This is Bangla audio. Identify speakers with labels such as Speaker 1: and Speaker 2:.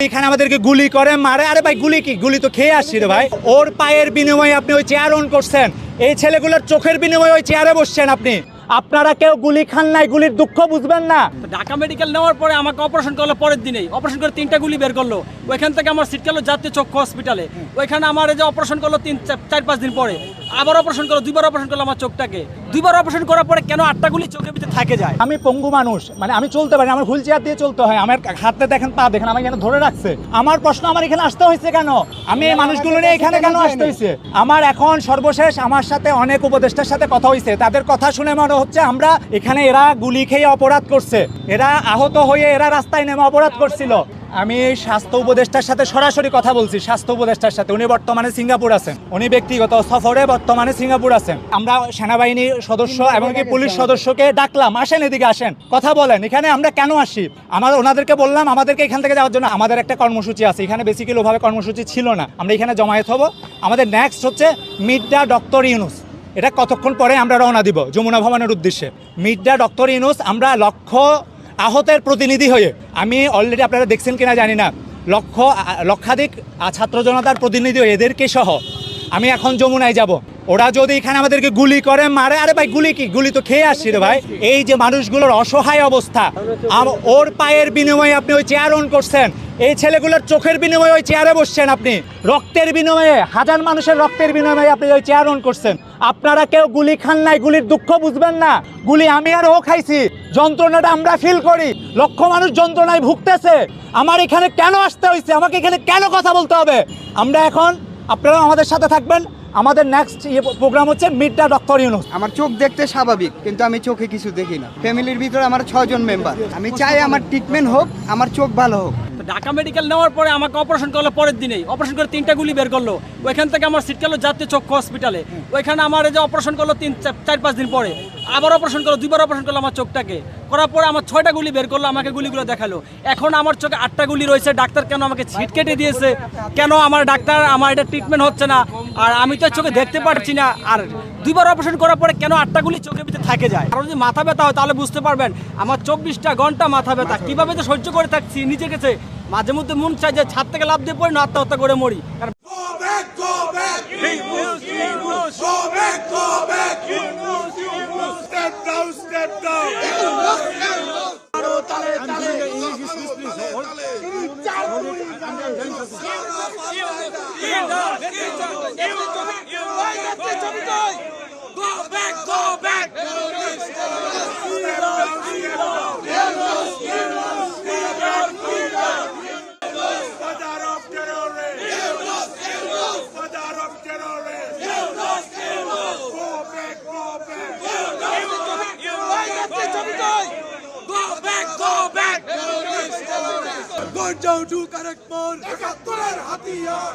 Speaker 1: এখানে আমাদেরকে গুলি করে মারে। আরে ভাই গুলি কি? গুলি তো খেয়ে আসছি রে ভাই। ওর পায়ের বিনিময়ে আপনি ওই চেয়ার অন করছেন, এই ছেলেগুলোর চোখের বিনিময়ে ওই চেয়ারে বসছেন আপনি। আপনারা কেউ গুলি খান নাই, গুলির দুঃখ বুঝবেন না।
Speaker 2: ঢাকা মেডিকেল নেওয়ার পরে আমাকে অপারেশন করলো, পরের দিনেই অপারেশন করে 3টা গুলি বের করলো। ওইখান থেকে আমার সিট গেল জাতীয় চক্ষু হসপিটালে। ওইখানে আমার এই যে অপারেশন করলো 4-5 দিন পরে আবার অপারেশন করলো, 2বার অপারেশন করলো আমার চোখটাকে। 2বার অপারেশন করার পরে কেন 8টা গুলি চোখের ভিতরে থাকে যায়?
Speaker 1: আমি পঙ্গু মানুষ, মানে আমি চলতে পারি, আমার হুইল চেয়ার দিয়ে চলতে হয়। আমার হাতে দেখেন, পা দেখেন, আমাকে এখানে ধরে রাখছে। আমার প্রশ্ন, আমার এখানে আসতে হয়েছে কেন? আমি এই মানুষগুলো নিয়ে এখানে কেন আসতে হয়েছে? আমার এখন সর্বশেষ আমার সাথে অনেক উপদেষ্টার সাথে কথা হয়েছে, তাদের কথা শুনে মনে হচ্ছে আমরা এখানে এরা গুলি খেয়ে অপরাধ করছে, এরা আহত হয়ে এরা রাস্তায় নেমে অপরাধ করছিল। আমি স্বাস্থ্য উপদেষ্টার সাথে সরাসরি কথা বলছি, স্বাস্থ্য উপদেষ্টার সাথে। উনি বর্তমানে সিঙ্গাপুর আছেন, উনি ব্যক্তিগত সফরে বর্তমানে সিঙ্গাপুর আছেন। আমরা সেনাবাহিনীর সদস্য এমনকি পুলিশ সদস্যকে ডাকলাম, আসেন এদিকে আসেন, কথা বলেন, এখানে আমরা কেন আসি। ওনাদেরকে বললাম আমাদেরকে এখান থেকে যাওয়ার জন্য। আমাদের একটা কর্মসূচি আছে এখানে, বেসিক্যালি ওভাবে কর্মসূচি ছিল না। আমরা এখানে জমায়েত হব। আমাদের নেক্সট হচ্ছে মিট দ্য ডক্টর ইউনুস। এটা কতক্ষণ পরে আমরা রওনা দিব যমুনা ভবনের উদ্দেশ্যে। Meet the doctor Yunus. আমরা আহতের প্রতিনিধি হয়ে, আমি অলরেডি আপনারা দেখছেন কিনা জানি না, লক্ষাধিক ছাত্র জনতার প্রতিনিধি হয়ে এদেরকে সহ আমি এখন যমুনায় যাব। ওরা যদি এখানে আমাদেরকে গুলি করে মারে, আরে ভাই গুলি কি? গুলি তো খেয়ে আসছি রে ভাই। এই যে মানুষগুলোর অসহায় অবস্থা, ওর পায়ের বিনিময়ে আপনি ওই চেয়ার অন করছেন, এই ছেলেগুলোর চোখের বিনিময়ে ওই চেয়ারে বসছেন আপনি, রক্তের বিনিময়ে, হাজার মানুষের রক্তের বিনিময়ে আপনি ওই চেয়ার অন করছেন। আপনারা কেউ গুলি খান নাই, গুলির দুঃখ বুঝবেন না। গুলি আমি আর ও খাইছি, যন্ত্রণাটা আমরা ফিল করি। লক্ষ মানুষ যন্ত্রণায় ভুগতেছে। আমার এখানে কেন আসতে হয়েছে? আমাকে এখানে কেন কথা বলতে হবে? আমরা এখন, আপনারা আমাদের সাথে থাকবেন। আমাদের নেক্সট প্রোগ্রাম হচ্ছে মিট দ্য ডক্টর ইউনুস।
Speaker 3: আমার চোখ দেখতে স্বাভাবিক, কিন্তু আমি চোখে কিছু দেখি না। ফ্যামিলির ভিতরে আমার 6 জন মেম্বার। আমি চাই আমার ট্রিটমেন্ট হোক, আমার চোখ ভালো হোক।
Speaker 2: ঢাকা মেডিকেল নেওয়ার পরে আমাকে অপারেশন করলো, পরের দিনেই অপারেশন করে 3টা গুলি বের করলো। ওইখান থেকে আমার সিট গেল জাতীয় চক্ষু হসপিটালে। ওইখানে আমার এই যে অপারেশন করলো 4-5 দিন পরে আবার অপারেশন করলো, 2বার অপারেশন করলো আমার চোখটাকে। করার পরে আমার 6টা গুলি বের করলো, আমাকে গুলিগুলো দেখালো। এখন আমার চোখে 8টা গুলি রয়েছে। ডাক্তার কেন আমাকে ছিট কেটে দিয়েছে? কেন আমার ডাক্তার, আমার এটা ট্রিটমেন্ট হচ্ছে না? আর আমি তো চোখে দেখতে পারছি না। আর 2বার অপারেশন করার পরে কেন 8টা গুলি চোখের ভিতরে থাকে যায়? আর যদি মাথা ব্যথা হয় তাহলে বুঝতে পারবেন আমার 24টা ঘন্টা মাথা ব্যথা। কিভাবে তো সহ্য করে থাকছি নিজের কাছে। মাঝে মধ্যে মন চাই যে ছাদ থেকে লাফ দিয়ে পড়ি না, আত্মহত্যা করে মরি।
Speaker 4: Go down to Karakpur. 71 হাতিয়ার।